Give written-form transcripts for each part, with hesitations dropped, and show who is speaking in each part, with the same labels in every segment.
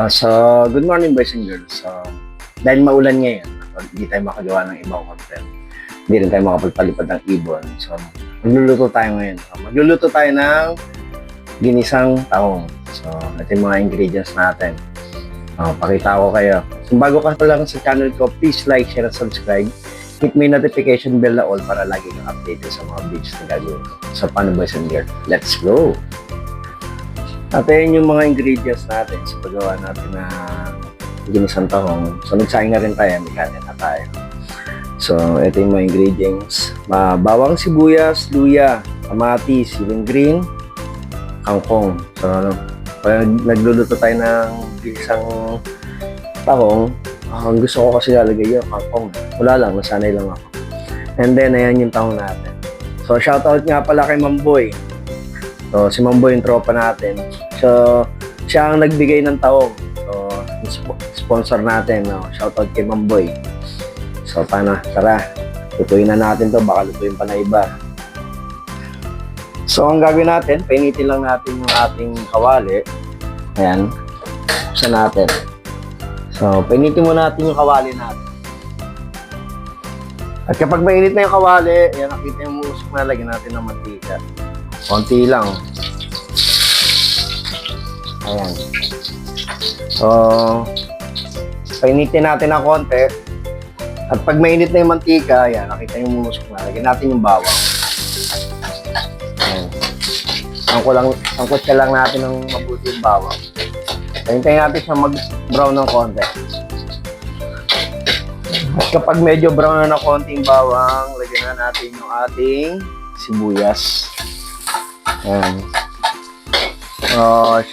Speaker 1: So, good morning boys and girls. Dahil maulan ngayon, hindi tayo makagawa ng ibang content. Hindi rin tayo makapagpalipad ng ibon. So, magluluto tayo ngayon. Magluluto tayo ng ginisang tahong. So, ito yung mga ingredients natin. Pakita ko kayo. Kung bago ka pa lang sa channel ko, please like, share, and subscribe. Hit mo yung notification bell na all para lagi kang updated sa mga videos na gagawin. So, paano boys and girls? Let's go! At ayan yung mga ingredients natin sa paggawa natin na ginisang tahong. So, nagsaing na rin tayo, may kanin na tayo. So, ito yung mga ingredients. Bawang sibuyas, luya, kamatis, siling green, kangkong. So, pag nagluluto tayo ng ginisang tahong, ang gusto ko kasi lalagay yung kangkong. Wala lang, nasanay lang ako. And then, ayan yung tahong natin. So, shoutout nga pala kay Mamboy. So, si Mamboy yung tropa natin. So, siya ang nagbigay ng tahong. So, sponsor natin. No? Shoutout kay Mamboy. So, paano? Tara, lutuin na natin to. Baka lutuin pa na iba. So, ang gagawin natin, painitin lang natin yung ating kawali. Ayan. Buksan natin. So, painitin mo natin yung kawali natin. At kapag mainit na yung kawali, ayan, nakita yung usok na, lagyan natin ng mantika. Konti lang. Ayan. So, painitin natin ng konti. At pag mainit na yung mantika, ayan, nakita yung musok na. Lagyan natin yung bawang. Ayan. Sangkot ka lang natin ng mabuti yung bawang. Hintayin natin siya mag-brown ng konti. At kapag medyo brown na konti yung bawang, lagyan na natin yung ating sibuyas. Ayan.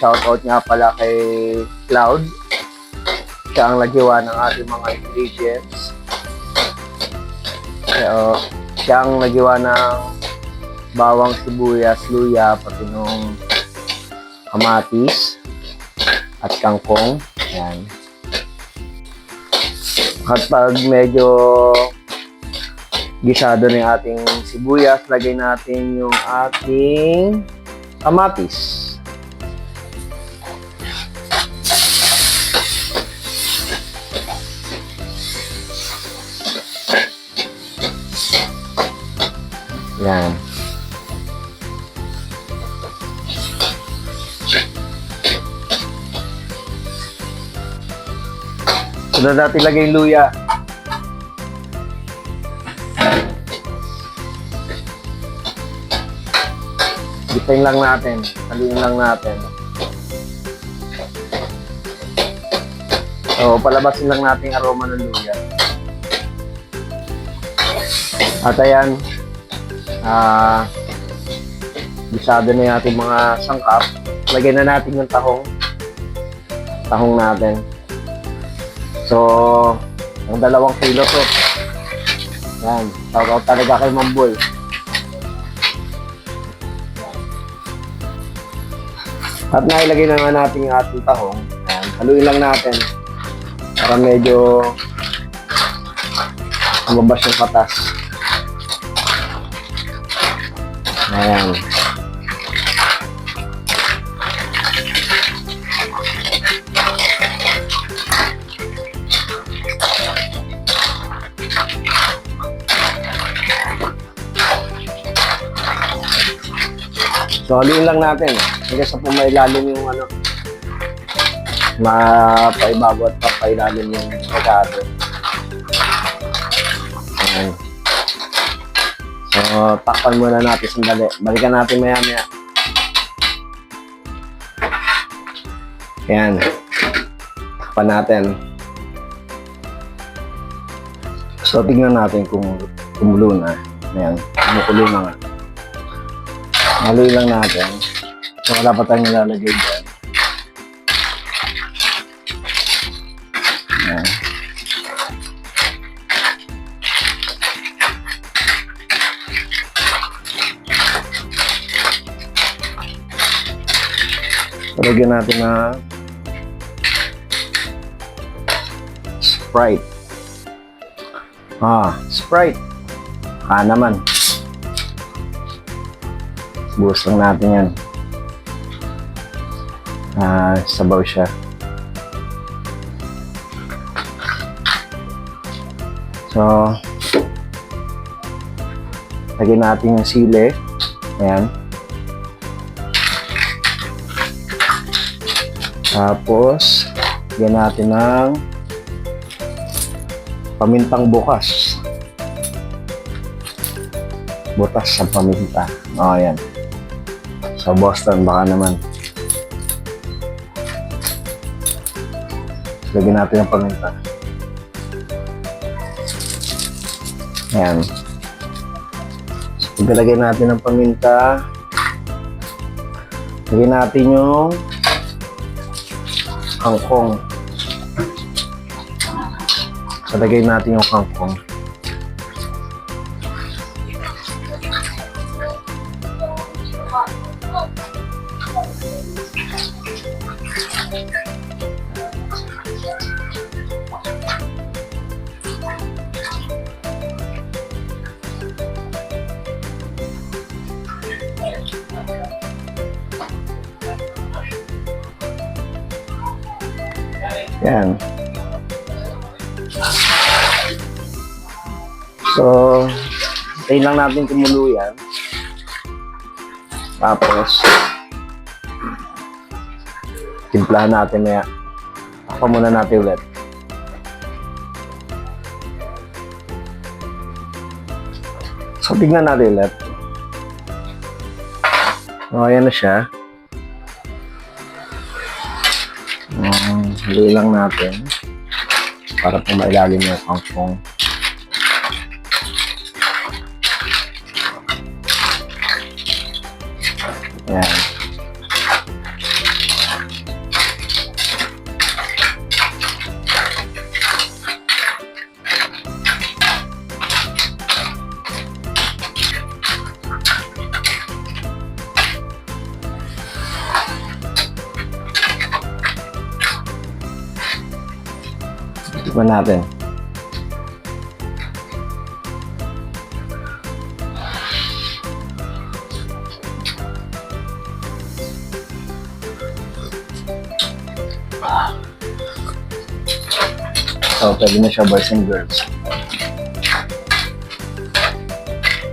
Speaker 1: Shoutout nga pala kay Cloud. Siya ang naghiwa ng ating mga ingredients. Siya ang naghiwa ng bawang, sibuyas, luya, pati nung kamatis at kangkong. Ayan. At pag medyo gisado na yung ating sibuyas, lagay natin yung ating kamatis. Yan. So, natin lagay yung luya. Gitain lang natin. Haluin lang natin. So, palabasin lang natin yung aroma ng luya. At ayan, gisado na yung ating mga sangkap. Lagyan na natin yung tahong natin. So, ang 2 kilo to. Yan, shoutout talaga kay Mamboy. At nailagay na nga natin yung ating tahong. Ayan, haluin lang natin para medyo lumabas yung patas. Ayan. So, haluin lang natin. Hanggang sa pumailalim yung mapaibago at papailalim yung pagkado. Ayan. So, takpan muna natin sandali. Balikan natin maya-maya. Ayan. Takpan natin. So, tingnan natin kung kumulo na. Ayan. Kumukulo na nga. Haluin lang natin. So, wala pa tayong nilalagay dyan. Ayan. Lagyan natin na Sprite. Sprite. Naman. Buhos lang natin yan. Sabaw siya. So, lagyan natin yung sili. Ayan. Tapos, lagyan natin ng pamintang bukas. Butas sa paminta. O, ayan. Sa Boston, baka naman. Lagyan natin ng paminta. Ayan. So, lagyan natin ng paminta. Lagyan natin yung kangkong. So, lagyan natin yung kangkong. Yan. So, tayo lang natin kumulo yan. Tapos, timplahan natin maya. Ako muna natin ulit. So, tignan natin ulit. O, ayan na siya. Huli lang natin para po mailalim yung kangkong. Ayan. Tikman natin. So, pwede na siya, boys and girls.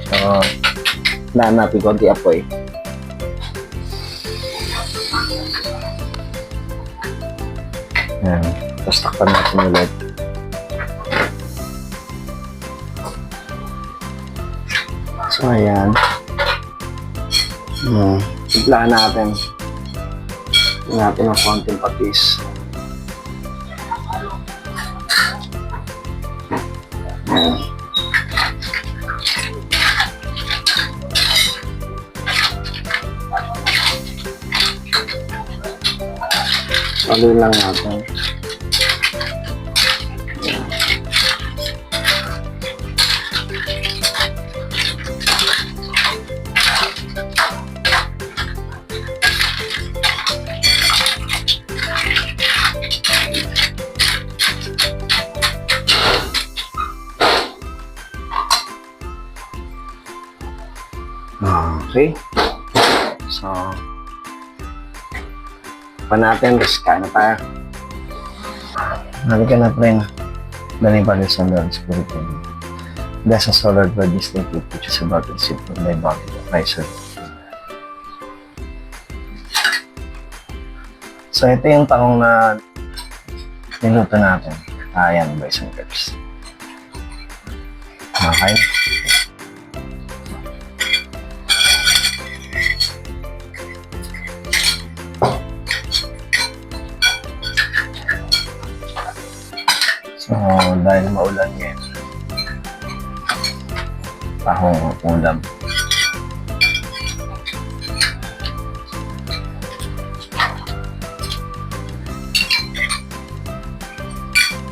Speaker 1: So, daan natin konti apoy. Ayan. Tapos takpan natin ulit. So, ayan. Timplahan natin. Timplahan natin ng konting patis. Ayan. Haluin lang natin. Okay. So, pa natin, tapos kain na tayo. Halika na, friend. Dali pa rin sa Lord Spirit. That's a solid word distinctive which is about to receive from thy body, Christ. So, ito yung takong na niluto natin. Ayan, boys and girls. Okay. So, dahil maulan ngayon, tahong ulam.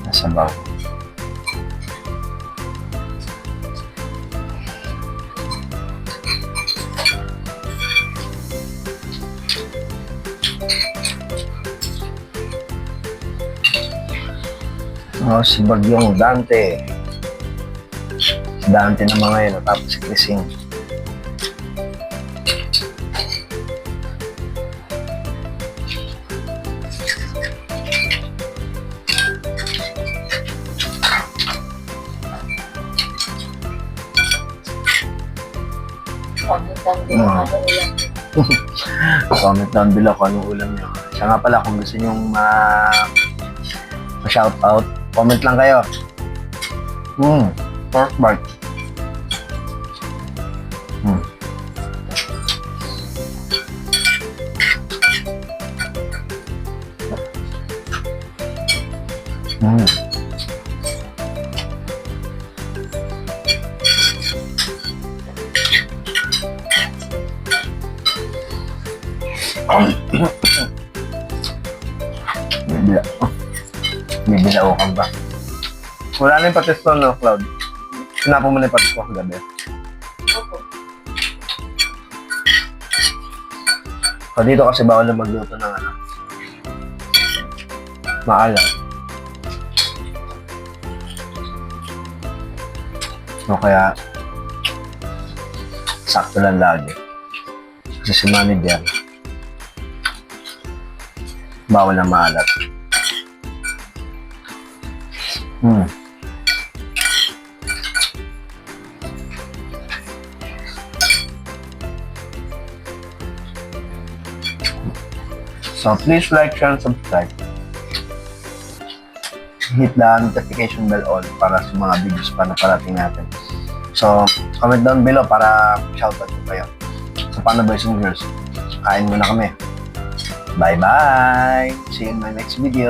Speaker 1: Nasa bawah. Oh, si Bagyong Dante. Si Dante na mga yun, tapos si Crising.
Speaker 2: down din
Speaker 1: Mm.
Speaker 2: ano ulam.
Speaker 1: Comment down below kung anong ulam nyo. Siya nga pala, kung gusto nyo ma-shoutout, comment lang kayo. Pork bite. Bibila. Bibilaukan ba? Wala na yung patis ko, no, Cloud? Sinapo mo na yung patis ko kagabi.
Speaker 2: Opo.
Speaker 1: So, dito kasi bawal na magluto ng ano. Maalam. So, kaya sakto lang lagi. Kasi si manager, bawal na maalat. So, please like, share, and subscribe. Hit the notification bell all para sa mga videos pa na parating natin. So, comment down below para shoutout ko kayo. So, paano boys and girls? Kain muna kami. Bye-bye! See you in my next video.